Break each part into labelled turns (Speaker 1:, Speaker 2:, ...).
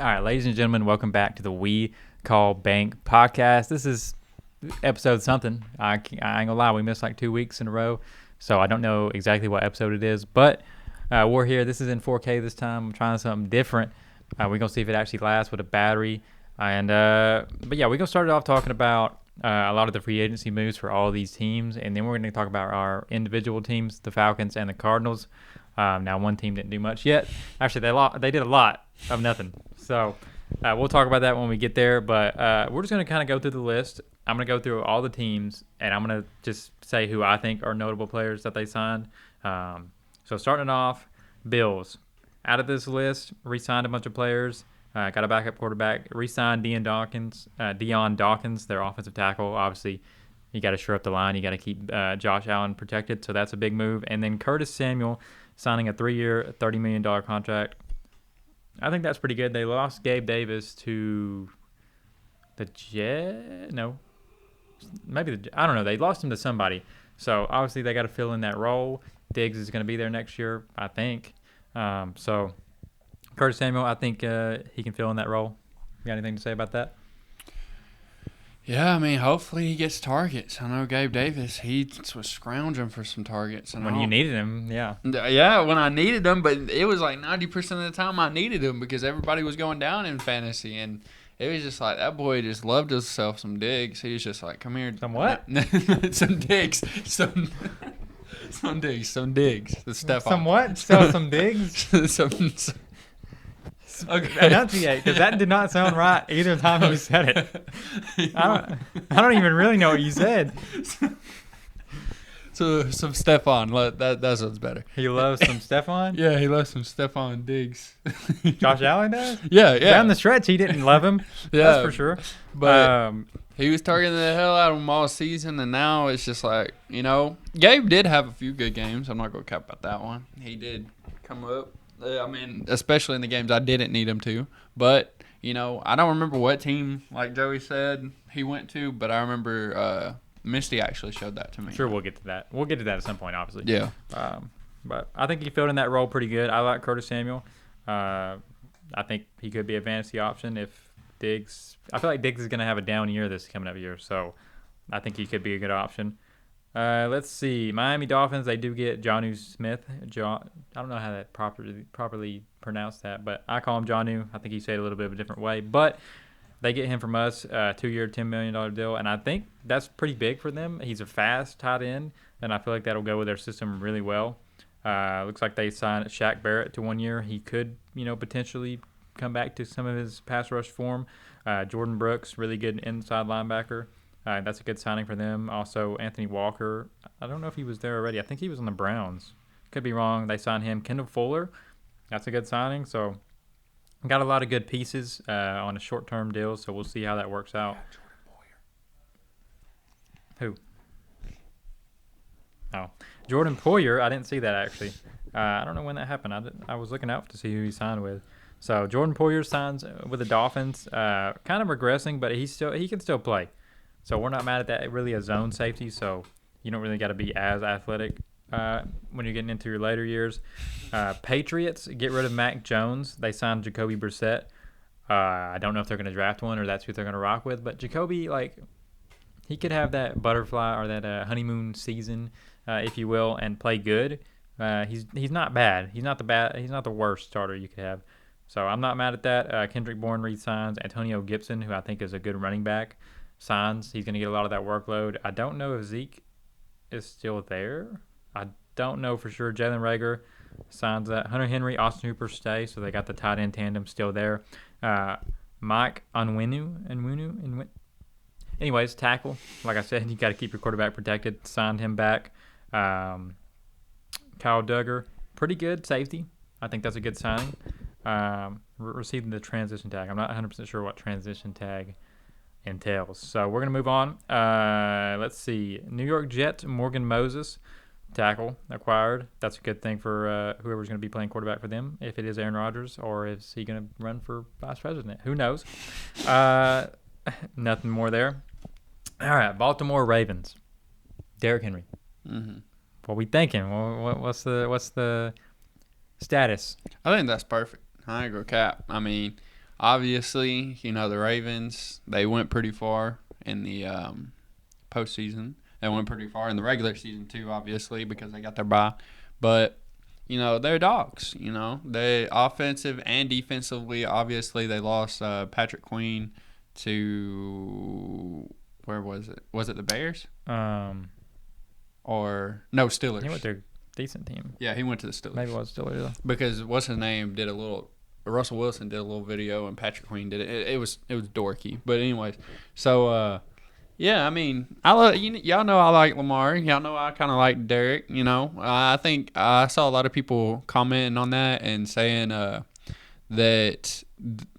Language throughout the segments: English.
Speaker 1: All right, ladies and gentlemen, welcome back to the We Call Bank podcast. This is episode something. I ain't gonna lie, we missed like 2 weeks in a row, so I don't know exactly what episode it is, but we're here. This is in 4K this time. I'm trying something different. We're gonna see if it actually lasts with a battery. But yeah, we're gonna start it off talking about a lot of the free agency moves for all these teams, and then we're gonna talk about our individual teams, the Falcons and the Cardinals. Now, one team didn't do much yet. Actually, they did a lot of nothing. So we'll talk about that when we get there. But we're just going to kind of go through the list. I'm going to go through all the teams, and I'm going to just say who I think are notable players that they signed. So starting off, Bills. Out of this list, re-signed a bunch of players. Got a backup quarterback. Re-signed Dion Dawkins, their offensive tackle. Obviously, you got to shore up the line. You got to keep Josh Allen protected, so that's a big move. And then Curtis Samuel signing a 3-year, $30 million contract. I think that's pretty good. They lost Gabe Davis to the Jets. No. Maybe I don't know. They lost him to somebody. So, obviously, they got to fill in that role. Diggs is going to be there next year, I think. So, Curtis Samuel, I think he can fill in that role. You got anything to say about that?
Speaker 2: Yeah, I mean, hopefully he gets targets. I know Gabe Davis, he was scrounging for some targets. And
Speaker 1: when you needed him, yeah.
Speaker 2: Yeah, when I needed him, but it was like 90% of the time I needed him because everybody was going down in fantasy. And it was just like that boy just loved himself some digs. He was just like, come here.
Speaker 1: Some what?
Speaker 2: Some digs. Some digs. The Stephon.
Speaker 1: Some what? Some digs?
Speaker 2: some Okay.
Speaker 1: Enunciate, because that did not sound right either time you said it. I don't even really know what you said.
Speaker 2: So some Stephon, that sounds better.
Speaker 1: He loves some Stephon?
Speaker 2: Yeah, he loves some Stephon Diggs.
Speaker 1: Josh Allen does?
Speaker 2: Yeah.
Speaker 1: Down the stretch, he didn't love him.
Speaker 2: Yeah,
Speaker 1: that's for sure.
Speaker 2: But he was targeting the hell out of him all season, and now it's just like, Gabe did have a few good games. I'm not going to cap about that one. He did come up. I mean, especially in the games I didn't need him to. But, I don't remember what team, like Joey said, he went to. But I remember Misty actually showed that to me.
Speaker 1: Sure, we'll get to that. We'll get to that at some point, obviously.
Speaker 2: Yeah.
Speaker 1: But I think he filled in that role pretty good. I like Curtis Samuel. I think he could be a fantasy option if Diggs – I feel like Diggs is going to have a down year this coming up year. So I think he could be a good option. Let's see. Miami Dolphins, they do get Jonnu Smith. I don't know how that properly pronounced that, but I call him Jonnu. I think he said it a little bit of a different way. But they get him from us, 2-year, $10 million deal, and I think that's pretty big for them. He's a fast tight end, and I feel like that'll go with their system really well. Looks like they signed Shaq Barrett to 1 year. He could, potentially come back to some of his pass rush form. Jordan Brooks, really good inside linebacker. That's a good signing for them. Also, Anthony Walker. I don't know if he was there already. I think he was on the Browns. Could be wrong. They signed him. Kendall Fuller. That's a good signing. So, got a lot of good pieces on a short-term deal. So, we'll see how that works out. Who? Oh, Jordan Poyer. I didn't see that, actually. I don't know when that happened. I was looking out to see who he signed with. So, Jordan Poyer signs with the Dolphins. Kind of regressing, but he can still play. So we're not mad at that. Really a zone safety, so you don't really got to be as athletic when you're getting into your later years. Patriots get rid of Mac Jones. They signed Jacoby Brissett. I don't know if they're going to draft one or that's who they're going to rock with. But Jacoby, he could have that butterfly or that honeymoon season, if you will, and play good. He's not bad. He's not the worst starter you could have. So I'm not mad at that. Kendrick Bourne re-signs. Antonio Gibson, who I think is a good running back, signs. He's going to get a lot of that workload. I don't know if Zeke is still there. I don't know for sure. Jalen Reagor signs that. Hunter Henry, Austin Hooper stay, so they got the tight end tandem still there. Mike Onwenu. Anyways, tackle. Like I said, you got to keep your quarterback protected. Signed him back. Kyle Duggar, pretty good safety. I think that's a good signing. Receiving the transition tag. I'm not 100% sure what transition tag entails. So we're going to move on. Let's see. New York Jets, Morgan Moses, tackle, acquired. That's a good thing for whoever's going to be playing quarterback for them, if it is Aaron Rodgers or is he going to run for vice president. Who knows? Nothing more there. All right, Baltimore Ravens, Derrick Henry.
Speaker 2: Mm-hmm.
Speaker 1: What we thinking? What's the status?
Speaker 2: I think that's perfect. I ain't gonna cap. I mean, Obviously, the Ravens, they went pretty far in the postseason. They went pretty far in the regular season too, obviously, because they got their bye. But they're dogs. They offensive and defensively. Obviously, they lost Patrick Queen to where was it? Was it the Bears? Or no, Steelers.
Speaker 1: He went to a decent team.
Speaker 2: Yeah, he went to the Steelers.
Speaker 1: Maybe it was Steelers though.
Speaker 2: Because what's his name did a little. Russell Wilson did a little video and Patrick Queen did it. It was dorky, but anyways. So yeah, I mean, y'all know I like Lamar. Y'all know I kind of like Derek. I think I saw a lot of people commenting on that and saying that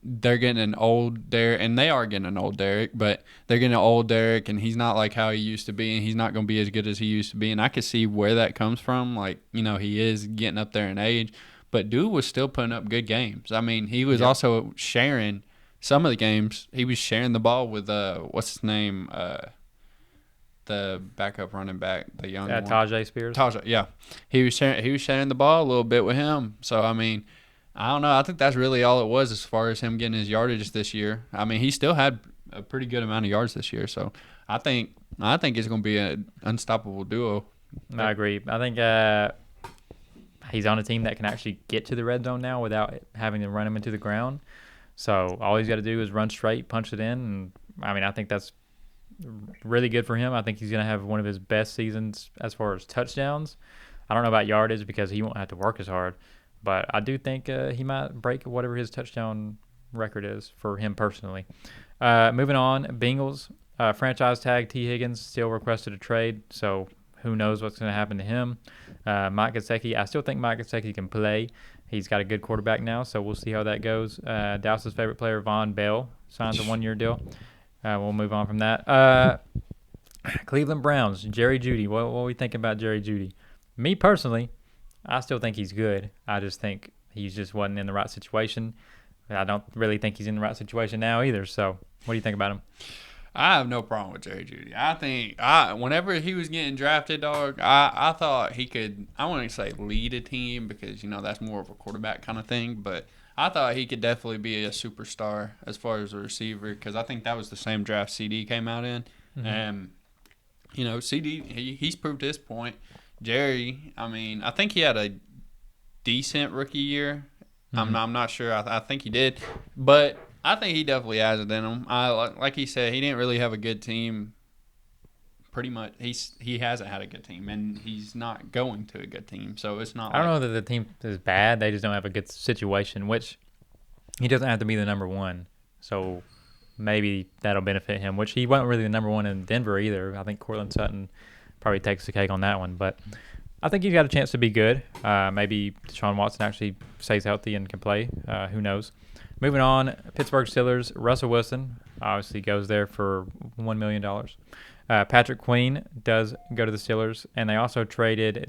Speaker 2: they're getting an old Derek, and they are getting an old Derek, but they're getting an old Derek, and he's not like how he used to be, and he's not going to be as good as he used to be. And I could see where that comes from. Like, he is getting up there in age. But dude was still putting up good games. I mean, he was also sharing some of the games. He was sharing the ball with what's his name, the backup running back, the young one.
Speaker 1: Tajay Spears.
Speaker 2: Tajay, yeah. He was sharing the ball a little bit with him. So I mean, I don't know. I think that's really all it was as far as him getting his yardage this year. I mean, he still had a pretty good amount of yards this year. So I think it's going to be an unstoppable duo.
Speaker 1: I agree. I think he's on a team that can actually get to the red zone now without having to run him into the ground. So all he's got to do is run straight, punch it in. And I mean, I think that's really good for him. I think he's going to have one of his best seasons as far as touchdowns. I don't know about yardage because he won't have to work as hard. But I do think he might break whatever his touchdown record is for him personally. Moving on, Bengals. Franchise tag T. Higgins still requested a trade. So who knows what's going to happen to him. Mike Gesicki, I still think Mike Gesicki can play. He's got a good quarterback now, so we'll see how that goes. Dallas's favorite player, Von Bell, signs a one-year deal. We'll move on from that. Cleveland Browns, Jerry Jeudy. What do we think about Jerry Jeudy? Me personally, I still think he's good. I just think he just wasn't in the right situation. I don't really think he's in the right situation now either. So what do you think about him?
Speaker 2: I have no problem with Jerry Jeudy. I think whenever he was getting drafted, dog, I thought he could, I wouldn't say lead a team because, that's more of a quarterback kind of thing, but I thought he could definitely be a superstar as far as a receiver because I think that was the same draft CD came out in. Mm-hmm. And, CD, he's proved his point. Jerry, I mean, I think he had a decent rookie year. Mm-hmm. I'm not sure. I think he did. But I think he definitely has it in him. Like he said, he didn't really have a good team. Pretty much, he hasn't had a good team, and he's not going to a good team. So it's not.
Speaker 1: I don't know that the team is bad. They just don't have a good situation, which he doesn't have to be the number one. So maybe that'll benefit him, which he wasn't really the number one in Denver either. I think Cortland Sutton probably takes the cake on that one. But I think he's got a chance to be good. Maybe Deshaun Watson actually stays healthy and can play. Who knows? Moving on, Pittsburgh Steelers, Russell Wilson obviously goes there for $1 million. Patrick Queen does go to the Steelers, and they also traded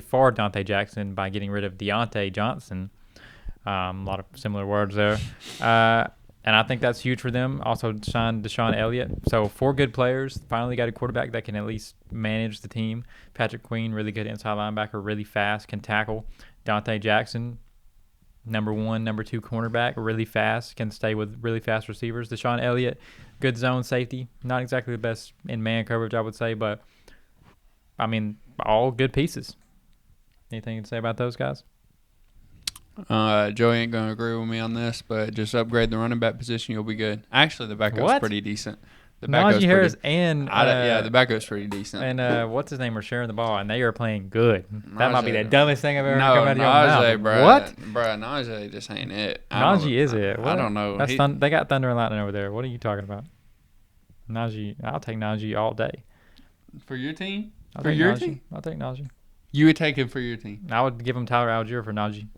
Speaker 1: for Dante Jackson by getting rid of Deontay Johnson. A lot of similar words there. And I think that's huge for them. Also signed Deshaun Elliott. So 4 good players. Finally got a quarterback that can at least manage the team. Patrick Queen, really good inside linebacker, really fast, can tackle. Dante Jackson, number 1, number 2 cornerback, really fast, can stay with really fast receivers. Deshaun Elliott, good zone safety. Not exactly the best in man coverage, I would say, but, I mean, all good pieces. Anything to say about those guys?
Speaker 2: Joey ain't going to agree with me on this, but just upgrade the running back position, you'll be good. Actually, the backup's pretty decent. The
Speaker 1: Najee Harris and
Speaker 2: the backup's pretty decent.
Speaker 1: And what's his name are sharing the ball, and they are playing good. That might be the dumbest thing I've ever come out of your mouth.
Speaker 2: Bro,
Speaker 1: what?
Speaker 2: Bro, Najee just ain't it.
Speaker 1: Najee is it? What?
Speaker 2: I don't know.
Speaker 1: They got Thunder and Lightning over there. What are you talking about? Najee, I'll take Najee all day.
Speaker 2: For your team?
Speaker 1: I'll take Najee.
Speaker 2: You would take him for your team?
Speaker 1: I would give him Tyler Algier for Najee.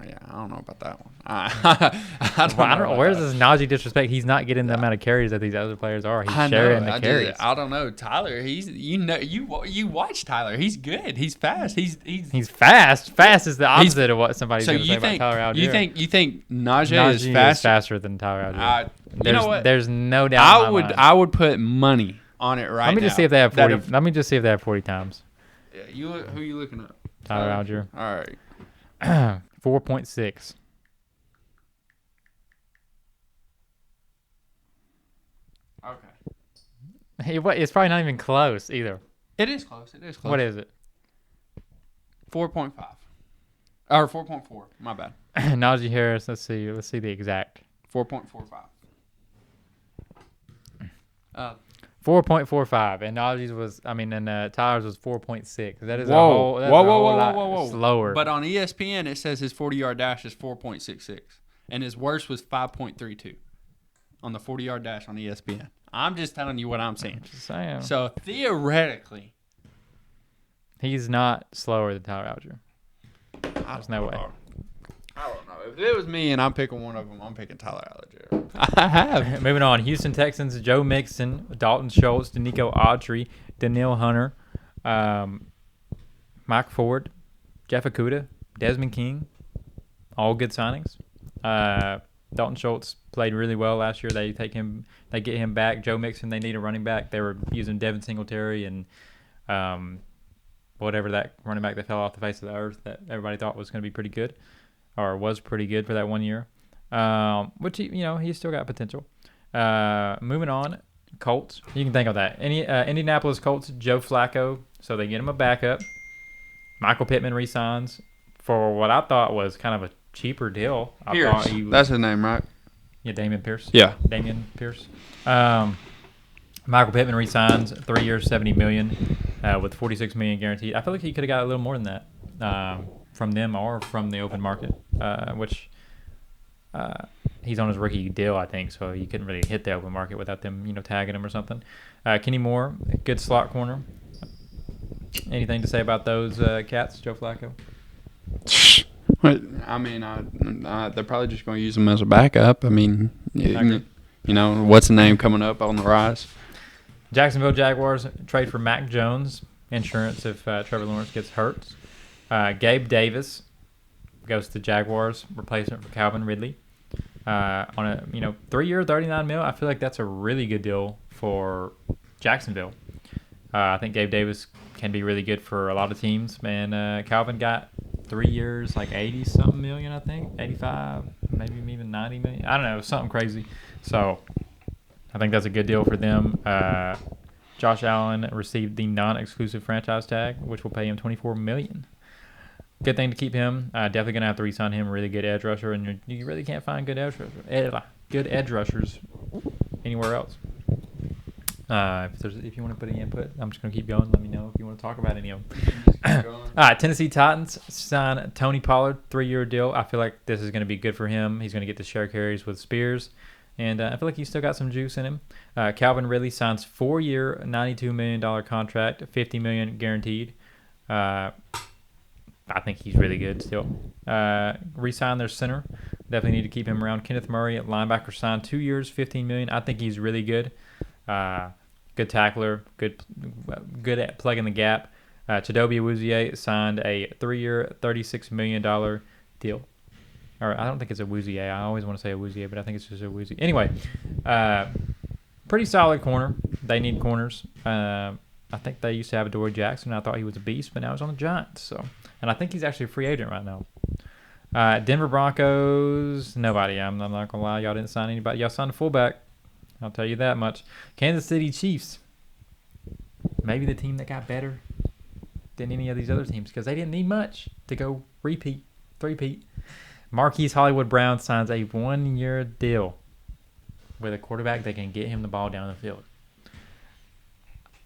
Speaker 2: Yeah, I don't know about that one.
Speaker 1: I don't know. Where's this Najee disrespect? He's not getting the amount of carries that these other players are. He's sharing the carries.
Speaker 2: I don't know. Tyler, you watch Tyler. He's good. He's fast. He's
Speaker 1: fast. Fast is the opposite of what somebody's going to say about Tyler Algier.
Speaker 2: You think Najee is
Speaker 1: faster than Tyler Algier?
Speaker 2: You know what?
Speaker 1: There's no doubt.
Speaker 2: I would put money on it right now.
Speaker 1: Let me just see if they have 40. Let me just see if they have 40 times.
Speaker 2: Yeah, who are you looking at?
Speaker 1: Tyler Algier.
Speaker 2: All right.
Speaker 1: 4.6.
Speaker 2: Okay.
Speaker 1: It's probably not even close either.
Speaker 2: It is close. It is close.
Speaker 1: What is it?
Speaker 2: 4.5. Or 4.4. My bad.
Speaker 1: Najee Harris. Let's see the exact.
Speaker 2: 4.45.
Speaker 1: 4.45, and Najee's was, and Tyler's was 4.6. That is
Speaker 2: Whoa.
Speaker 1: a
Speaker 2: Whoa,
Speaker 1: whole
Speaker 2: whoa,
Speaker 1: lot
Speaker 2: whoa, whoa, whoa.
Speaker 1: slower.
Speaker 2: But on ESPN, it says his 40-yard dash is 4.66, and his worst was 5.32 on the 40-yard dash on ESPN. I'm just telling you what I'm seeing.
Speaker 1: Just saying.
Speaker 2: So theoretically,
Speaker 1: He's not slower than Tyler Algier. There's no way.
Speaker 2: I don't know. If it was me and I'm picking one of them, I'm picking Tyler Algier. I have.
Speaker 1: Moving on. Houston Texans, Joe Mixon, Dalton Schultz, Danico Autry, Daniil Hunter, Mike Ford, Jeff Okudah, Desmond King. All good signings. Dalton Schultz played really well last year. They get him back. Joe Mixon, they need a running back. They were using Devin Singletary and whatever that running back that fell off the face of the earth that everybody thought was going to be pretty good, or was pretty good for that 1 year. Which he's still got potential. Moving on, Colts. You can think of that. Indianapolis Colts, Joe Flacco. So they get him a backup. Michael Pittman re-signs for what I thought was kind of a cheaper deal.
Speaker 2: Pierce. That's his name, right?
Speaker 1: Yeah, Damian Pierce.
Speaker 2: Yeah.
Speaker 1: Damian Pierce. Michael Pittman re-signs 3 years, $70 million, with $46 million guaranteed. I feel like he could have got a little more than that from them or from the open market, which he's on his rookie deal, I think, so you couldn't really hit the open market without them, tagging him or something. Kenny Moore, good slot corner. Anything to say about those cats, Joe Flacco?
Speaker 2: They're probably just going to use him as a backup. What's the name coming up on the rise?
Speaker 1: Jacksonville Jaguars trade for Mac Jones, insurance if Trevor Lawrence gets hurt. Gabe Davis goes to the Jaguars, replacement for Calvin Ridley. On a 3 year, $39 million. I feel like that's a really good deal for Jacksonville. I think Gabe Davis can be really good for a lot of teams. And Calvin got 3 years, like 80-something million, I think. 85, maybe even 90 million. I don't know, something crazy. So I think that's a good deal for them. Josh Allen received the non-exclusive franchise tag, which will pay him $24 million. Good thing to keep him. Definitely going to have to re-sign him. Really good edge rusher, and you really can't find good edge rushers anywhere else. If you want to put any input, I'm just going to keep going. Let me know if you want to talk about any of them. All right, Tennessee Titans sign Tony Pollard, 3 year deal. I feel like this is going to be good for him. He's going to get to share carries with Spears, and I feel like he's still got some juice in him. Calvin Ridley signs 4 year, $92 million contract, $50 million guaranteed. I think he's really good still. Re-sign their center. Definitely need to keep him around. Kenneth Murray at linebacker signed 2 years, $15 million. I think he's really good. Good tackler. Good at plugging the gap. Chidobe Awuzie signed a 3 year, $36 million deal. Or I don't think it's Awuzie. I always want to say Awuzie, but I think it's just Awuzie. Anyway, pretty solid corner. They need corners. I think they used to have Adoree Jackson. I thought he was a beast, but now he's on the Giants. And I think he's actually a free agent right now. Denver Broncos, nobody. I'm not going to lie. Y'all didn't sign anybody. Y'all signed a fullback. I'll tell you that much. Kansas City Chiefs. Maybe the team that got better than any of these other teams because they didn't need much to go three-peat. Marquise Hollywood Brown signs a 1 year deal with a quarterback that can get him the ball down the field.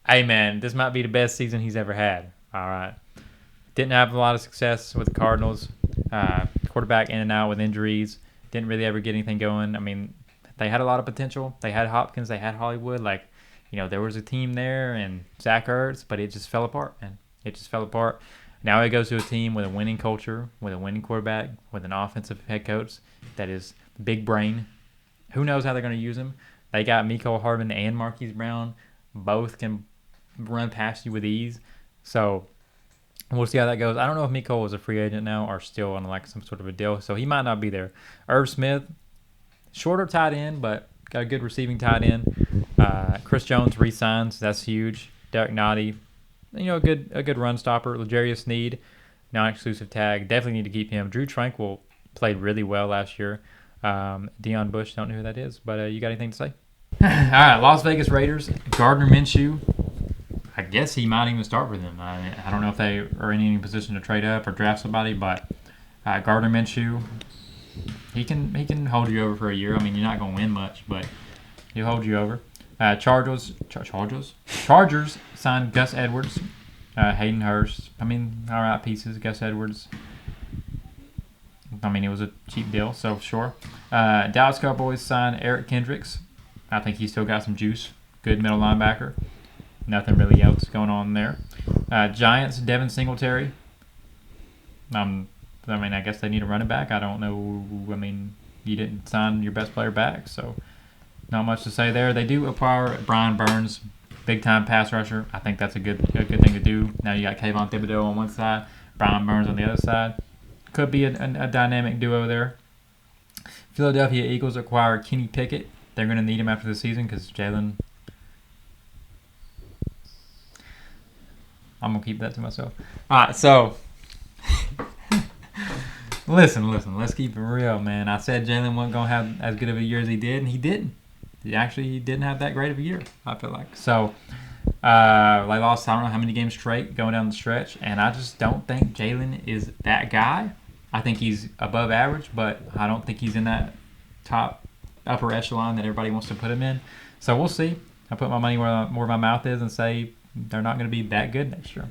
Speaker 1: Hey, man, this might be the best season he's ever had. All right. Didn't have a lot of success with the Cardinals. Quarterback in and out with injuries. Didn't really ever get anything going. I mean, they had a lot of potential. They had Hopkins. They had Hollywood. There was a team there and Zach Ertz, but it just fell apart, man. It just fell apart. Now it goes to a team with a winning culture, with a winning quarterback, with an offensive head coach that is big brain. Who knows how they're going to use him? They got Mecole Hardman and Marquise Brown. Both can run past you with ease. So we'll see how that goes. I don't know if Mecole is a free agent now or still on some sort of a deal, so he might not be there. Irv Smith, shorter tight end, but got a good receiving tight end. Chris Jones re-signs. That's huge. Derek Nottie, a good run stopper. L'Jarius Sneed, non-exclusive tag. Definitely need to keep him. Drew Tranquil played really well last year. Deion Bush, don't know who that is, but you got anything to say? All right, Las Vegas Raiders. Gardner Minshew. I guess he might even start for them. I don't know if they are in any position to trade up or draft somebody, but Gardner Minshew, he can hold you over for a year. I mean, you're not going to win much, but he'll hold you over. Chargers signed Gus Edwards, Hayden Hurst. I mean, all right pieces. Gus Edwards. I mean, it was a cheap deal, so sure. Dallas Cowboys signed Eric Kendricks. I think he's still got some juice. Good middle linebacker. Nothing really else going on there. Giants, Devin Singletary. I mean, I guess they need a running back. I don't know. I mean, you didn't sign your best player back, so not much to say there. They do acquire Brian Burns, big-time pass rusher. I think that's a good thing to do. Now you got Kayvon Thibodeau on one side, Brian Burns on the other side. Could be a dynamic duo there. Philadelphia Eagles acquire Kenny Pickett. They're going to need him after the season because Jalen. I'm going to keep that to myself. All right, so listen. Let's keep it real, man. I said Jalen wasn't going to have as good of a year as he did, and he didn't. He didn't have that great of a year, I feel like. So they lost, I don't know how many games straight going down the stretch, and I just don't think Jalen is that guy. I think he's above average, but I don't think he's in that upper echelon that everybody wants to put him in. So we'll see. I put my money where my mouth is and say they're not going to be that good next year.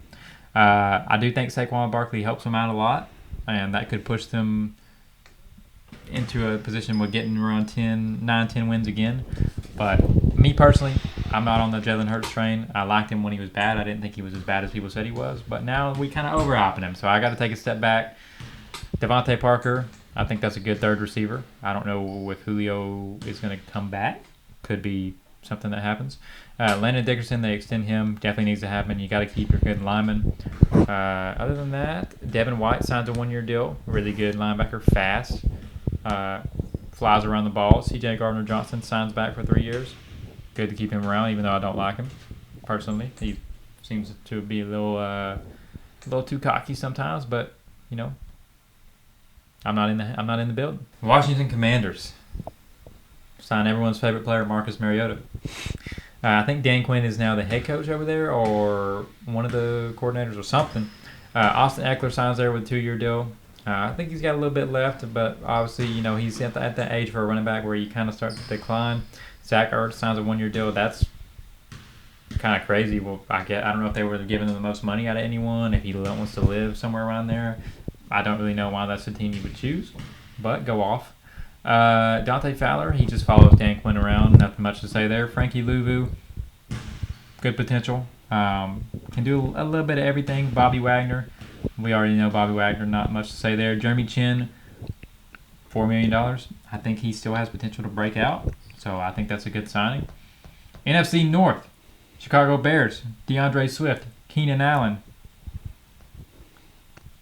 Speaker 1: I do think Saquon Barkley helps them out a lot, and that could push them into a position with getting around 9-10 wins again. But me personally, I'm not on the Jalen Hurts train. I liked him when he was bad. I didn't think he was as bad as people said he was. But now we kind of overhyping him, so I got to take a step back. Devontae Parker, I think that's a good third receiver. I don't know if Julio is going to come back. Could be something that happens. Landon Dickerson, they extend him. Definitely needs to happen. You got to keep your good lineman. Other than that, Devin White signs a 1-year deal. Really good linebacker, fast. Flies around the ball. C.J. Gardner-Johnson signs back for 3 years. Good to keep him around, even though I don't like him personally. He seems to be a little too cocky sometimes, but you know, I'm not in the building. Washington Commanders sign everyone's favorite player, Marcus Mariota. I think Dan Quinn is now the head coach over there, or one of the coordinators, or something. Austin Eckler signs there with a 2-year deal. I think he's got a little bit left, but obviously, you know, he's at that age for a running back where you kind of start to decline. Zach Ertz signs a 1-year deal. That's kind of crazy. Well, I don't know if they were giving him the most money out of anyone, if he wants to live somewhere around there. I don't really know why that's the team you would choose, but go off. Dante Fowler, he just follows Dan Quinn around. Nothing much to say there. Frankie Louvu, good potential. Can do a little bit of everything. Bobby Wagner, we already know Bobby Wagner, not much to say there. Jeremy Chin, $4 million. I think he still has potential to break out, so I think that's a good signing. NFC North, Chicago Bears, DeAndre Swift, Keenan Allen,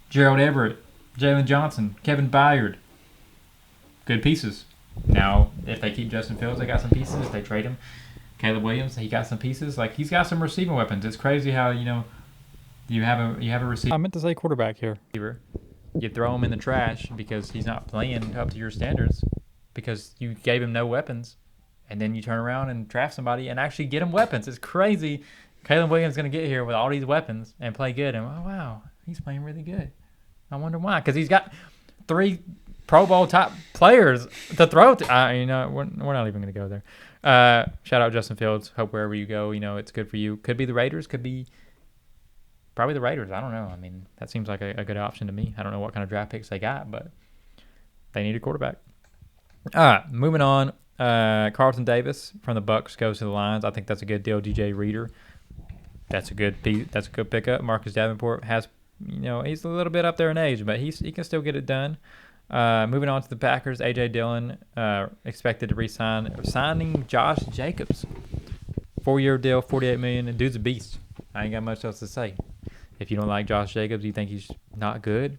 Speaker 1: Gerald Everett, Jalen Johnson, Kevin Byard. Good pieces. Now, if they keep Justin Fields, they got some pieces. If they trade him, Caleb Williams, he got some pieces. Like, he's got some receiving weapons. It's crazy how, you know, you have a receiver.
Speaker 3: I meant to say quarterback here.
Speaker 1: You throw him in the trash because he's not playing up to your standards because you gave him no weapons, and then you turn around and draft somebody and actually get him weapons. It's crazy. Caleb Williams is going to get here with all these weapons and play good. And, oh, wow, he's playing really good. I wonder why. Because he's got 3 Pro Bowl top players to throw to. You know, we're not even going to go there. Shout out Justin Fields. Hope wherever you go, you know, it's good for you. Could be the Raiders. Could be probably the Raiders. I don't know. I mean, that seems like a good option to me. I don't know what kind of draft picks they got, but they need a quarterback. All right, moving on. Carlton Davis from the Bucks goes to the Lions. I think that's a good deal. DJ Reader. That's a good pickup. Marcus Davenport has, you know, he's a little bit up there in age, but he can still get it done. Moving on to the Packers, A.J. Dillon expected to signing Josh Jacobs. 4-year deal, $48 million. The dude's a beast. I ain't got much else to say. If you don't like Josh Jacobs, you think he's not good,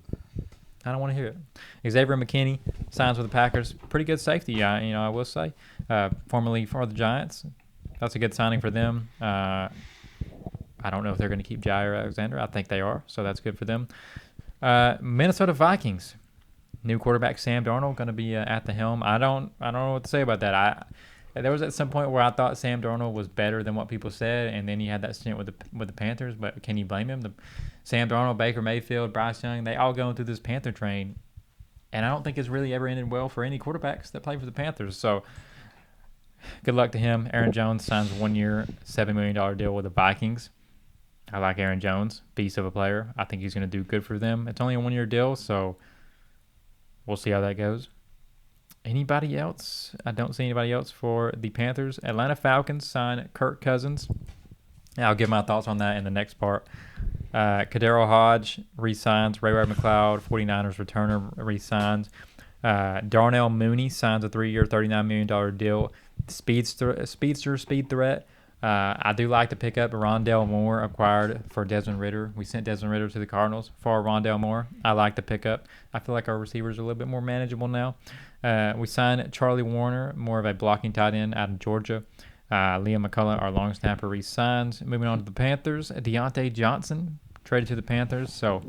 Speaker 1: I don't want to hear it. Xavier McKinney signs with the Packers. Pretty good safety, I will say. Formerly for the Giants. That's a good signing for them. I don't know if they're going to keep Jair Alexander. I think they are, so that's good for them. Minnesota Vikings. New quarterback Sam Darnold going to be at the helm. I don't know what to say about that. There was at some point where I thought Sam Darnold was better than what people said, and then he had that stint with the Panthers. But can you blame him? Sam Darnold, Baker Mayfield, Bryce Young, they all going through this Panther train, and I don't think it's really ever ended well for any quarterbacks that play for the Panthers. So good luck to him. Aaron Jones signs a 1 year, $7 million deal with the Vikings. I like Aaron Jones, beast of a player. I think he's going to do good for them. It's only a 1 year deal, so we'll see how that goes. Anybody else? I don't see anybody else for the Panthers. Atlanta Falcons signed Kirk Cousins. I'll give my thoughts on that in the next part. Kadero Hodge re-signs. Ray Ray-McCloud, 49ers returner, re-signs. Darnell Mooney signs a 3-year, $39 million deal. Speedster, speed threat. I do like to pick up Rondell Moore, acquired for Desmond Ridder. We sent Desmond Ridder to the Cardinals for Rondell Moore. I like the pickup. I feel like our receivers are a little bit more manageable now. We signed Charlie Warner, more of a blocking tight end out of Georgia. Liam McCullough, our long snapper, re-signs. Moving on to the Panthers, Deontay Johnson traded to the Panthers. So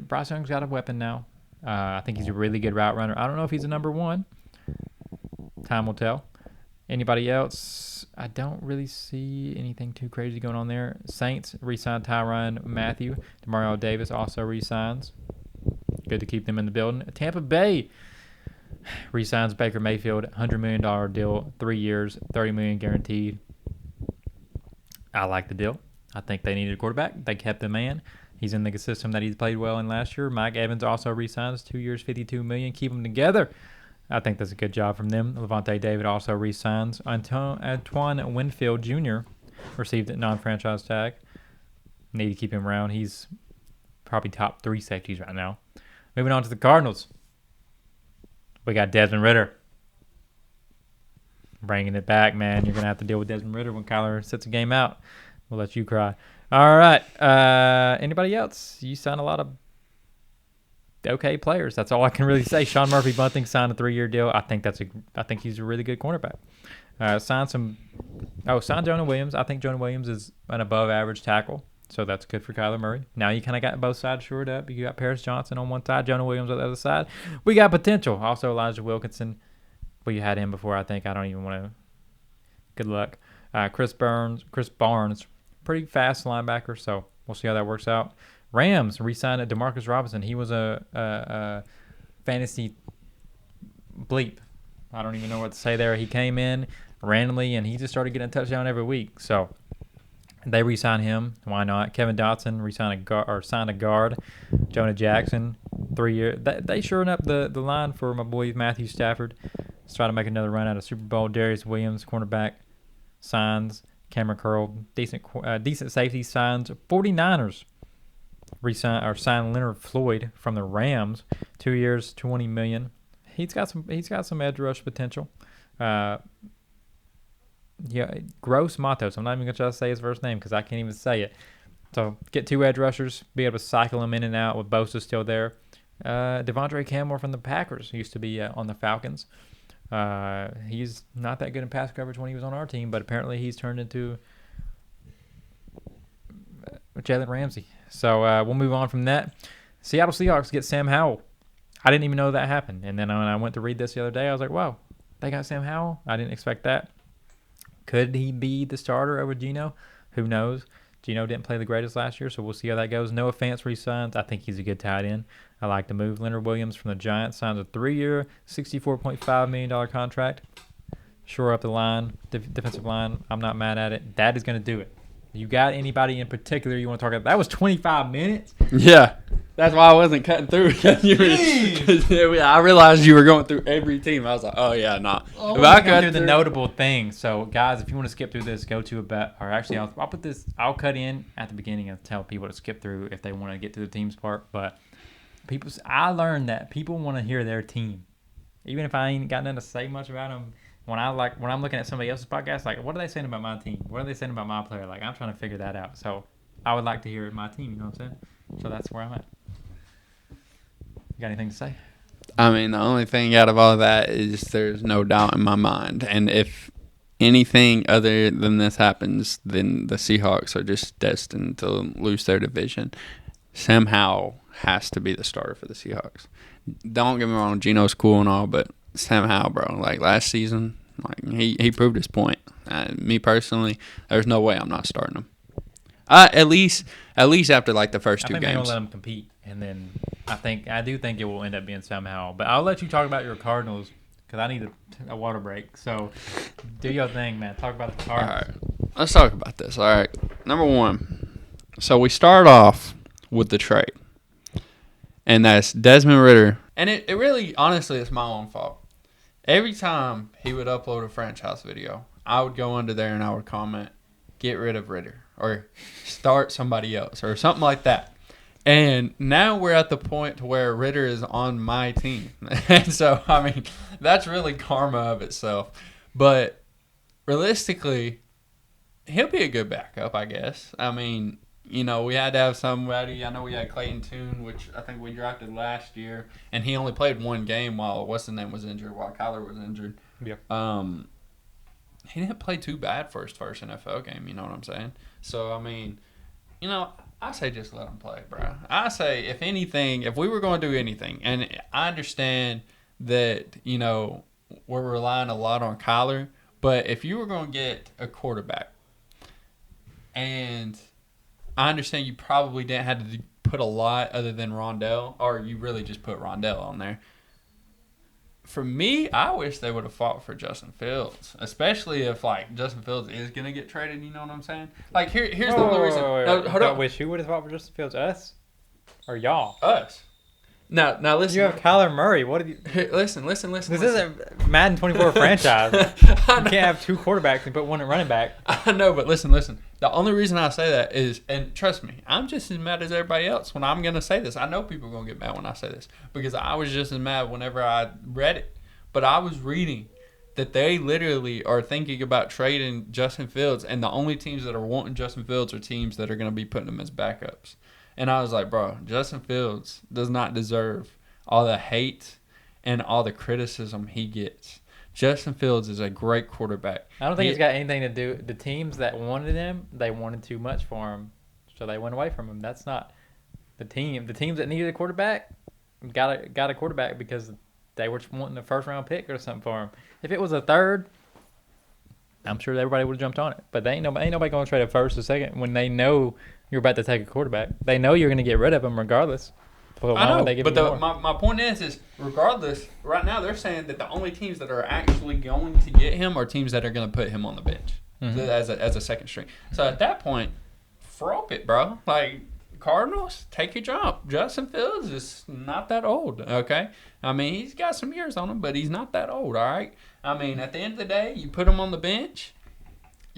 Speaker 1: Bryce Young's got a weapon now. I think he's a really good route runner. I don't know if he's a number one. Time will tell. Anybody else? I don't really see anything too crazy going on there. Saints re-signed Tyrann Mathieu. Demario Davis also re-signs. Good to keep them in the building. Tampa Bay re-signs Baker Mayfield, $100 million deal, 3 years, $30 million guaranteed. I like the deal. I think they needed a quarterback. They kept the man. He's in the system that he's played well in last year. Mike Evans also re-signs, 2 years, $52 million. Keep them together. I think that's a good job from them. Levante David also re-signs. Antoine Winfield Jr. received a non-franchise tag. Need to keep him around. He's probably top 3 safeties right now. Moving on to the Cardinals. We got Desmond Ridder. Bringing it back, man. You're going to have to deal with Desmond Ridder when Kyler sits a game out. We'll let you cry. All right. Anybody else? You signed a lot of okay players. That's all I can really say. Sean Murphy-Bunting signed a 3-year deal. I think he's a really good cornerback. Signed Jonah Williams. I think Jonah Williams is an above-average tackle, so that's good for Kyler Murray. Now you kind of got both sides shored up. You got Paris Johnson on one side, Jonah Williams on the other side. We got potential. Also Elijah Wilkinson. We had him before, I think. I don't even want to. Good luck. Chris Barnes, pretty fast linebacker, so we'll see how that works out. Rams re-signed DeMarcus Robinson. He was a fantasy bleep. I don't even know what to say there. He came in randomly, and he just started getting a touchdown every week. So they re-signed him. Why not? Kevin Dotson signed a guard. Jonah Jackson, 3 years. They shoring up the line for my boy Matthew Stafford. Let's try to make another run out of Super Bowl. Darius Williams, cornerback, signs. Cameron Curl, decent safety, signs. 49ers signed Leonard Floyd from the Rams, 2 years, $20 million. He's got some edge rush potential. Gross Matos. I'm not even gonna try to say his first name because I can't even say it. So get 2 edge rushers, be able to cycle them in and out with Bosa still there. Devondre Campbell from the Packers used to be on the Falcons. He's not that good in pass coverage when he was on our team, but apparently he's turned into Jalen Ramsey. So we'll move on from that. Seattle Seahawks get Sam Howell. I didn't even know that happened. And then when I went to read this the other day, I was like, wow, they got Sam Howell? I didn't expect that. Could he be the starter over Geno? Who knows? Geno didn't play the greatest last year, so we'll see how that goes. Noah Fant re-signs. I think he's a good tight end. I like the move. Leonard Williams from the Giants signs a 3-year, $64.5 million contract. Shore up the line, defensive line. I'm not mad at it. That is going to do it. You got anybody in particular you want to talk about? That was 25 minutes?
Speaker 2: Yeah. That's why I wasn't cutting through. I realized you were going through every team. I was like, oh, yeah, nah.
Speaker 1: If I cut through the notable things. So, guys, if you want to skip through this, go to a bet. Or actually, I'll cut in at the beginning and tell people to skip through if they want to get to the teams part. But I learned that people want to hear their team. Even if I ain't got nothing to say much about them. When I'm looking at somebody else's podcast, like, what are they saying about my team? What are they saying about my player? Like, I'm trying to figure that out. So, I would like to hear my team, you know what I'm saying? So, that's where I'm at. You got anything to say?
Speaker 2: I mean, the only thing out of all of that is there's no doubt in my mind. And if anything other than this happens, then the Seahawks are just destined to lose their division. Sam Howell has to be the starter for the Seahawks. Don't get me wrong, Geno's cool and all, but Sam Howell, bro, like last season, like he proved his point. Me personally, there's no way I'm not starting him. At least after like the first two
Speaker 1: I think they're
Speaker 2: games.
Speaker 1: gonna let him compete, and then I do think it will end up being somehow. But I'll let you talk about your Cardinals because I need a water break. So do your thing, man. Talk about the
Speaker 2: All
Speaker 1: Cardinals.
Speaker 2: right, let's talk about this. All right, number one. So we start off with the trade, and that's Desmond Ridder. And it really, honestly, it's my own fault. Every time he would upload a franchise video, I would go under there and I would comment, "Get rid of Ridder," or "Start somebody else," or something like that. And now we're at the point to where Ridder is on my team. And so, I mean, that's really karma of itself. But realistically, he'll be a good backup, I guess. I mean, you know, we had to have somebody. I know we had Clayton Tune, which I think we drafted last year, and he only played one game while what's-his-name was injured, while Kyler was injured.
Speaker 1: Yeah.
Speaker 2: He didn't play too bad for his first NFL game, you know what I'm saying? So, I mean, you know, I say just let him play, bro. I say, if anything, if we were going to do anything, and I understand that, you know, we're relying a lot on Kyler, but if you were going to get a quarterback, and I understand you probably didn't have to put a lot other than Rondell, or you really just put Rondell on there. For me, I wish they would have fought for Justin Fields, especially if like Justin Fields is gonna get traded. You know what I'm saying? Like here's the only reason. No, hold on.
Speaker 1: Wish who would have fought for Justin Fields? Us or y'all?
Speaker 2: Us. Now listen.
Speaker 1: You have Kyler Murray. What did you?
Speaker 2: Listen.
Speaker 1: This isn't Madden 24 franchise. You can't have two quarterbacks and put one at running back.
Speaker 2: I know, but listen. The only reason I say that is, and trust me, I'm just as mad as everybody else when I'm going to say this. I know people are going to get mad when I say this because I was just as mad whenever I read it. But I was reading that they literally are thinking about trading Justin Fields, and the only teams that are wanting Justin Fields are teams that are going to be putting him as backups. And I was like, bro, Justin Fields does not deserve all the hate and all the criticism he gets. Justin Fields is a great quarterback.
Speaker 1: I don't think it's got anything to do. The teams that wanted him, they wanted too much for him, so they went away from him. That's not the team. The teams that needed a quarterback got a quarterback because they were wanting a first-round pick or something for him. If it was a third, I'm sure everybody would have jumped on it. But ain't nobody going to trade a first or second when they know you're about to take a quarterback. They know you're going to get rid of him regardless. So
Speaker 2: I know, but my point is regardless, right now they're saying that the only teams that are actually going to get him are teams that are going to put him on the bench as a second string. So at that point, throw it, bro. Like, Cardinals, take your jump. Justin Fields is not that old, okay? I mean, he's got some years on him, but he's not that old, all right? I mean, at the end of the day, you put him on the bench,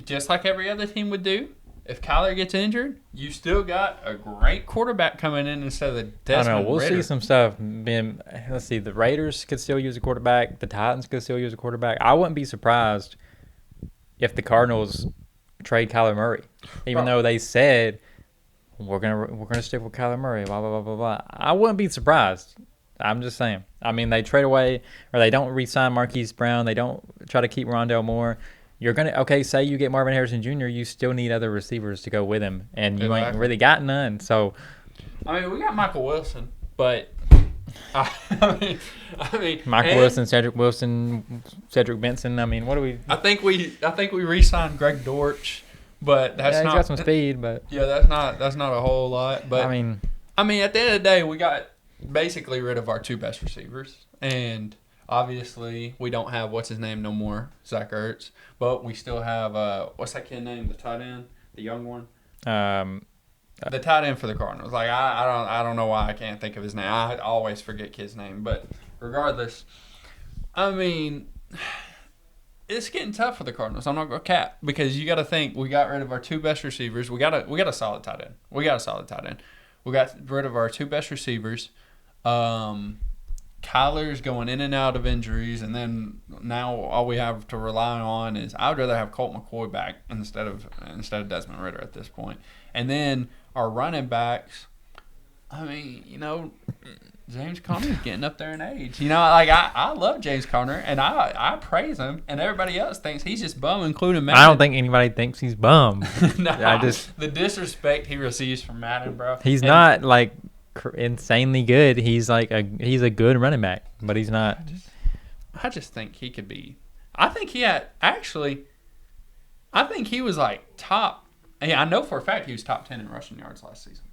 Speaker 2: just like every other team would do. If Kyler gets injured, you still got a great quarterback coming in instead of Desmond
Speaker 1: I don't know. We'll
Speaker 2: Ridder.
Speaker 1: see some stuff. Let's see. The Raiders could still use a quarterback. The Titans could still use a quarterback. I wouldn't be surprised if the Cardinals trade Kyler Murray, even though they said we're gonna stick with Kyler Murray. Blah blah blah blah blah. I wouldn't be surprised. I'm just saying. I mean, they trade away or they don't re-sign Marquise Brown. They don't try to keep Rondell Moore. You're say you get Marvin Harrison Jr., you still need other receivers to go with him, and you ain't really got none. So,
Speaker 2: I mean, we got Michael Wilson, but I mean,
Speaker 1: Michael Wilson, Cedric Benson. I mean, what do we?
Speaker 2: I think we re-signed Greg Dortch, but that's
Speaker 1: he's
Speaker 2: not.
Speaker 1: Got some speed, but
Speaker 2: that's not a whole lot. But
Speaker 1: I mean,
Speaker 2: at the end of the day, we got basically rid of our two best receivers, and obviously we don't have what's his name no more, Zach Ertz, but we still have what's that kid name, the tight end, the young one, the tight end for the Cardinals. Like I don't know why I can't think of his name. I always forget kid's name, but regardless, I mean, it's getting tough for the Cardinals. I'm not gonna cap because you got to think we got rid of our two best receivers. We got a solid tight end. We got rid of our two best receivers. Kyler's going in and out of injuries, and then now all we have to rely on is I would rather have Colt McCoy back instead of Desmond Ridder at this point. And then our running backs, I mean, you know, James Conner's getting up there in age. You know, like I love James Conner, and I praise him, and everybody else thinks he's just bum, including Madden.
Speaker 1: I don't think anybody thinks he's bum.
Speaker 2: No,
Speaker 1: I just
Speaker 2: the disrespect he receives from Madden, bro.
Speaker 1: He's not like insanely good. He's like he's a good running back, but he's not.
Speaker 2: I just think he could be. I think he had actually. I think he was like top. Yeah, I know for a fact he was top 10 in rushing yards last season.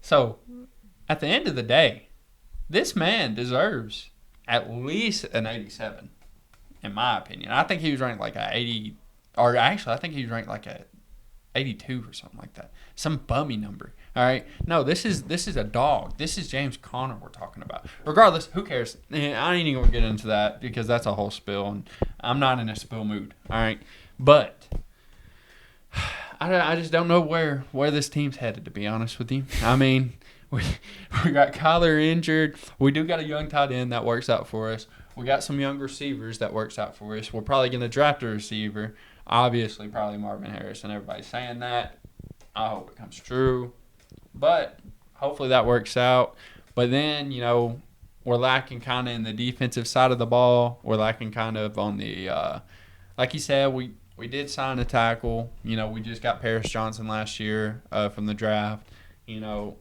Speaker 2: So, at the end of the day, this man deserves at least an 87, in my opinion. I think he was ranked like a 80, or actually, I think he was ranked like a 82 or something like that. Some bummy number. All right. No, this is a dog. This is James Conner we're talking about. Regardless, who cares? I ain't even gonna get into that because that's a whole spill, and I'm not in a spill mood. All right, but I just don't know where this team's headed, to be honest with you. I mean, we got Kyler injured. We do got a young tight end that works out for us. We got some young receivers that works out for us. We're probably going to draft a receiver. Obviously, probably Marvin Harrison. Everybody's saying that. I hope it comes true. But hopefully that works out. But then, you know, we're lacking kind of in the defensive side of the ball. We're lacking kind of on the like you said, we did sign a tackle. You know, we just got Paris Johnson last year from the draft. You know,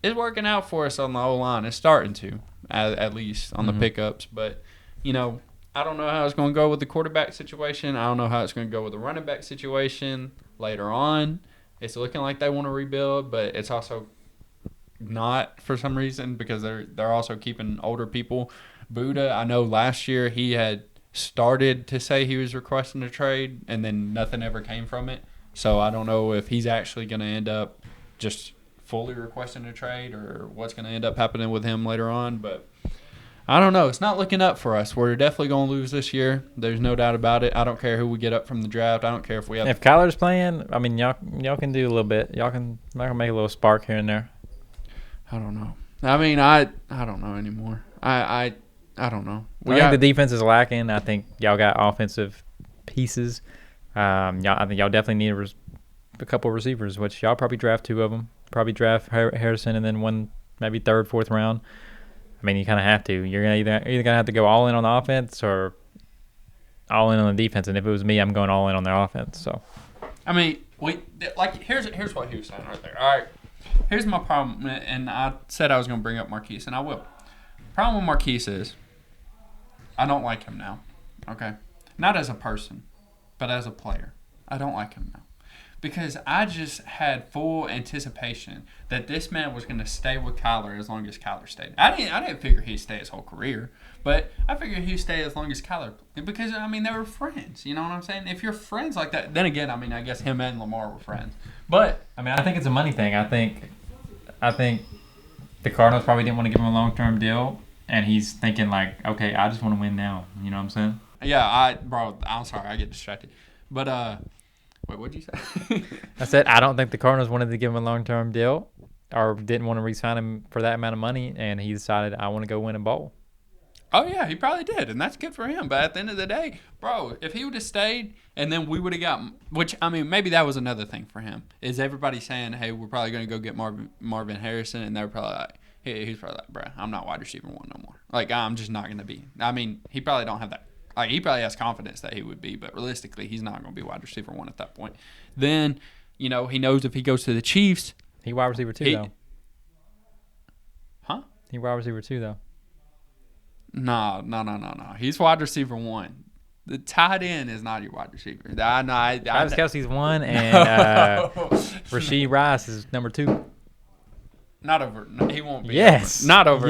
Speaker 2: it's working out for us on the O-line. It's starting to, at least on the pickups. But, you know, I don't know how it's going to go with the quarterback situation. I don't know how it's going to go with the running back situation later on. It's looking like they want to rebuild, but it's also not for some reason because they're also keeping older people. Buddha, I know last year he had started to say he was requesting a trade, and then nothing ever came from it. So I don't know if he's actually going to end up just fully requesting a trade or what's going to end up happening with him later on. But I don't know. It's not looking up for us. We're definitely going to lose this year. There's no doubt about it. I don't care who we get up from the draft. I don't care if we have.
Speaker 1: If Kyler's playing, I mean, y'all can do a little bit. Y'all can make a little spark here and there.
Speaker 2: I don't know. I mean, I don't know anymore. I don't know.
Speaker 1: I think the defense is lacking. I think y'all got offensive pieces. I think y'all definitely need a couple of receivers, which y'all probably draft two of them. Probably draft Harrison and then one maybe third, fourth round. I mean, you kind of have to. You're either gonna have to go all in on the offense or all in on the defense. And if it was me, I'm going all in on their offense. So,
Speaker 2: I mean, here's what he was saying right there. All right, here's my problem, and I said I was going to bring up Marquise, and I will. The problem with Marquise is I don't like him now. Okay, not as a person, but as a player, I don't like him now. Because I just had full anticipation that this man was going to stay with Kyler as long as Kyler stayed. I didn't figure he'd stay his whole career, but I figured he'd stay as long as Kyler. Because, I mean, they were friends. You know what I'm saying? If you're friends like that, then again, I mean, I guess him and Lamar were friends. But,
Speaker 1: I mean, I think it's a money thing. I think the Cardinals probably didn't want to give him a long-term deal, and he's thinking like, okay, I just want to win now. You know what I'm saying?
Speaker 2: Yeah, I'm sorry. I get distracted. But, wait, what'd you say?
Speaker 1: I said I don't think the Cardinals wanted to give him a long-term deal or didn't want to re-sign him for that amount of money, and he decided, I want to go win a bowl.
Speaker 2: Oh, yeah, he probably did, and that's good for him. But at the end of the day, bro, if he would have stayed and then we would have got – which, I mean, maybe that was another thing for him. Is everybody saying, hey, we're probably going to go get Marvin Harrison, and they're probably like – he's probably like, bro, I'm not wide receiver one no more. Like, I'm just not going to be – I mean, he probably don't have that – like, he probably has confidence that he would be, but realistically, he's not going to be wide receiver one at that point. Then, you know, he knows if he goes to the Chiefs.
Speaker 1: He wide receiver two, though.
Speaker 2: Huh?
Speaker 1: He wide receiver two, though.
Speaker 2: No. He's wide receiver one. The tight end is not your wide receiver.
Speaker 1: Travis Kelce's one, and Rashee Rice is number two.
Speaker 2: Not over. He won't be.
Speaker 1: Yes.
Speaker 2: Not over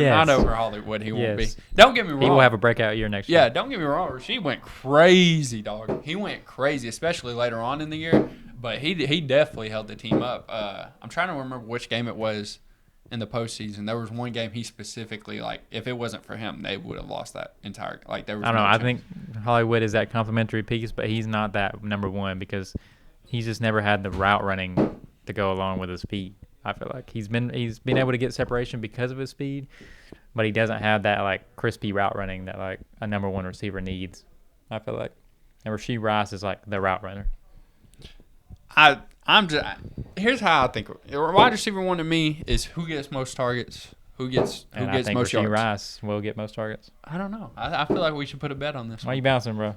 Speaker 2: Hollywood. He won't be. Don't get me wrong.
Speaker 1: He will have a breakout year next year.
Speaker 2: Yeah, don't get me wrong. Rasheed went crazy, dog. He went crazy, especially later on in the year. But he definitely held the team up. I'm trying to remember which game it was in the postseason. There was one game he specifically, like, if it wasn't for him, they would have lost that entire. Like, there was.
Speaker 1: I don't know. I think Hollywood is that complimentary piece, but he's not that number one because he's just never had the route running to go along with his speed. I feel like he's been able to get separation because of his speed, but he doesn't have that like crispy route running that like a number one receiver needs. I feel like, and Rashee Rice is like the route runner.
Speaker 2: Here's how I think. Wide receiver one to me is who gets most targets, Who gets
Speaker 1: And I think
Speaker 2: most
Speaker 1: Rashee
Speaker 2: yards?
Speaker 1: Rice will get most targets.
Speaker 2: I don't know. I feel like we should put a bet on this
Speaker 1: Why
Speaker 2: one.
Speaker 1: you bouncing, bro?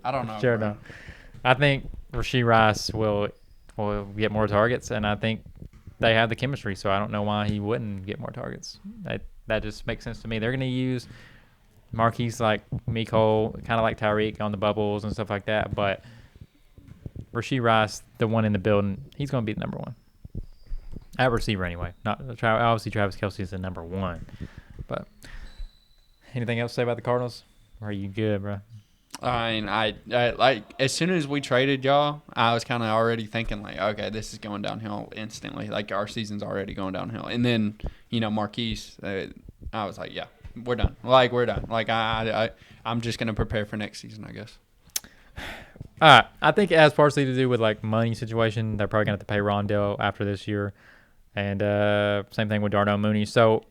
Speaker 2: I don't know.
Speaker 1: Sure,
Speaker 2: bro.
Speaker 1: no. I think Rashee Rice will get more targets, and I think they have the chemistry, so I don't know why he wouldn't get more targets. That just makes sense to me. They're going to use Marquise like Mecole, kind of like Tyreek on the bubbles and stuff like that, but Rashee Rice, the one in the building, he's going to be the number one. At receiver anyway. Not obviously Travis Kelce is the number one. But anything else to say about the Cardinals? Or are you good, bro?
Speaker 2: I mean, I like as soon as we traded y'all, I was kind of already thinking like, okay, this is going downhill instantly. Like our season's already going downhill. And then Marquise, I was like, yeah, we're done. Like we're done. Like I'm just gonna prepare for next season, I guess.
Speaker 1: All right. I think it has partially to do with like money situation. They're probably gonna have to pay Rondell after this year, and same thing with Darnell Mooney. So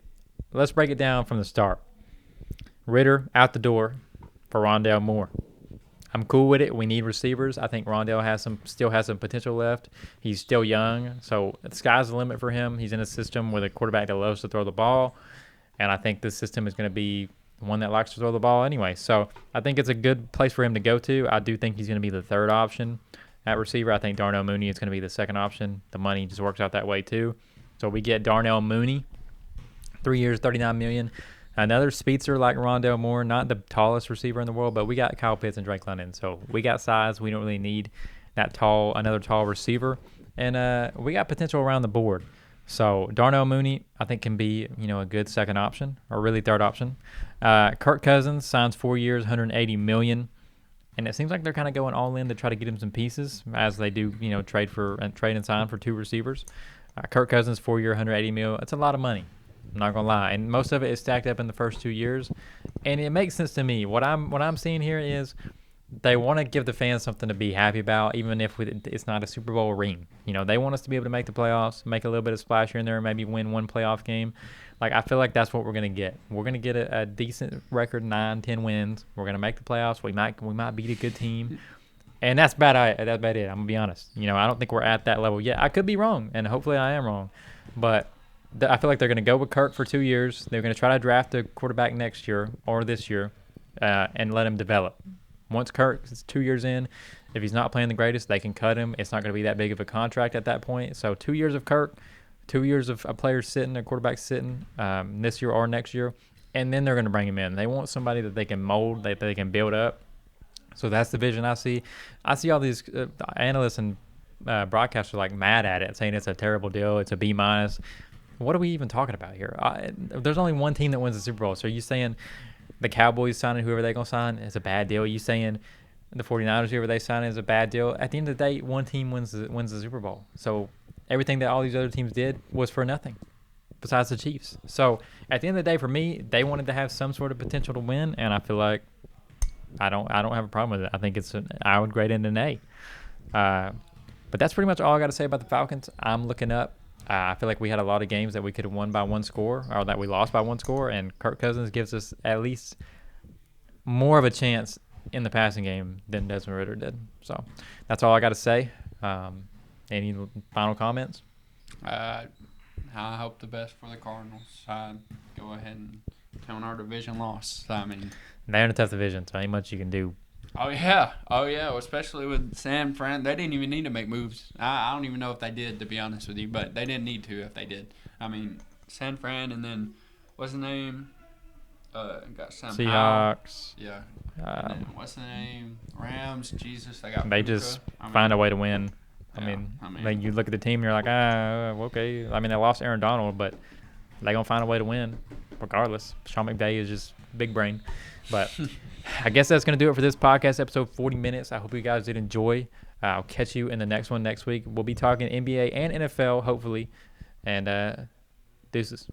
Speaker 1: let's break it down from the start. Ritter out the door for Rondell Moore. I'm cool with it. We need receivers. I think Rondell still has some potential left. He's still young, so the sky's the limit for him. He's in a system with a quarterback that loves to throw the ball, and I think this system is going to be one that likes to throw the ball anyway. So I think it's a good place for him to go to. I do think he's going to be the third option at receiver. I think Darnell Mooney is going to be the second option. The money just works out that way too. So we get Darnell Mooney, 3 years, $39 million. Another speedster like Rondell Moore, not the tallest receiver in the world, but we got Kyle Pitts and Drake London. So we got size. We don't really need another tall receiver. And we got potential around the board. So Darnell Mooney, I think, can be a good second option or really third option. Kirk Cousins signs 4 years, $180 million. And it seems like they're kind of going all in to try to get him some pieces as they do, trade and sign for two receivers. Kirk Cousins, 4 year, $180 million. That's a lot of money. I'm not gonna lie, and most of it is stacked up in the first 2 years, and it makes sense to me. What I'm seeing here is they want to give the fans something to be happy about, even if it's not a Super Bowl ring. They want us to be able to make the playoffs, make a little bit of splash here and there, maybe win one playoff game. Like I feel like that's what we're gonna get. We're gonna get a decent record, 9-10 wins. We're gonna make the playoffs. We might beat a good team. And that's about it. I'm gonna be honest. I don't think we're at that level yet. I could be wrong, and hopefully I am wrong, but I feel like they're going to go with Kirk for 2 years. They're going to try to draft a quarterback next year or this year and let him develop. Once Kirk is 2 years in, if he's not playing the greatest, they can cut him. It's not going to be that big of a contract at that point. So 2 years of Kirk, 2 years of a player sitting, a quarterback sitting this year or next year, and then they're going to bring him in. They want somebody that they can mold, that they can build up. So that's the vision I see. I see all these analysts and broadcasters like mad at it, saying it's a terrible deal. It's a B-. What are we even talking about here? There's only one team that wins the Super Bowl. So are you saying the Cowboys signing whoever they're going to sign is a bad deal? Are you saying the 49ers, whoever they sign, is a bad deal? At the end of the day, one team wins the Super Bowl. So everything that all these other teams did was for nothing besides the Chiefs. So at the end of the day, for me, they wanted to have some sort of potential to win, and I feel like I don't have a problem with it. I think I would grade it an A. But that's pretty much all I got to say about the Falcons. I'm looking up. I feel like we had a lot of games that we could have won by one score or that we lost by one score, and Kirk Cousins gives us at least more of a chance in the passing game than Desmond Ridder did. So that's all I got to say. Any final comments?
Speaker 2: I hope the best for the Cardinals. Go ahead and count our division loss. I mean,
Speaker 1: they're in a tough division, so ain't much you can do.
Speaker 2: Oh yeah. Especially with San Fran, they didn't even need to make moves. I don't even know if they did, to be honest with you, but they didn't need to if they did. I mean, San Fran, and then what's the name? Got some
Speaker 1: Seahawks.
Speaker 2: Yeah. And then what's the name? Rams. Jesus, they got.
Speaker 1: They
Speaker 2: Puka.
Speaker 1: just find a way to win. I
Speaker 2: Yeah,
Speaker 1: mean, like you look at the team, and you're like, okay. I mean, they lost Aaron Donald, but they're gonna find a way to win, regardless. Sean McVay is just big brain, but. I guess that's going to do it for this podcast, episode 40 minutes. I hope you guys did enjoy. I'll catch you in the next one next week. We'll be talking NBA and NFL, hopefully. And deuces.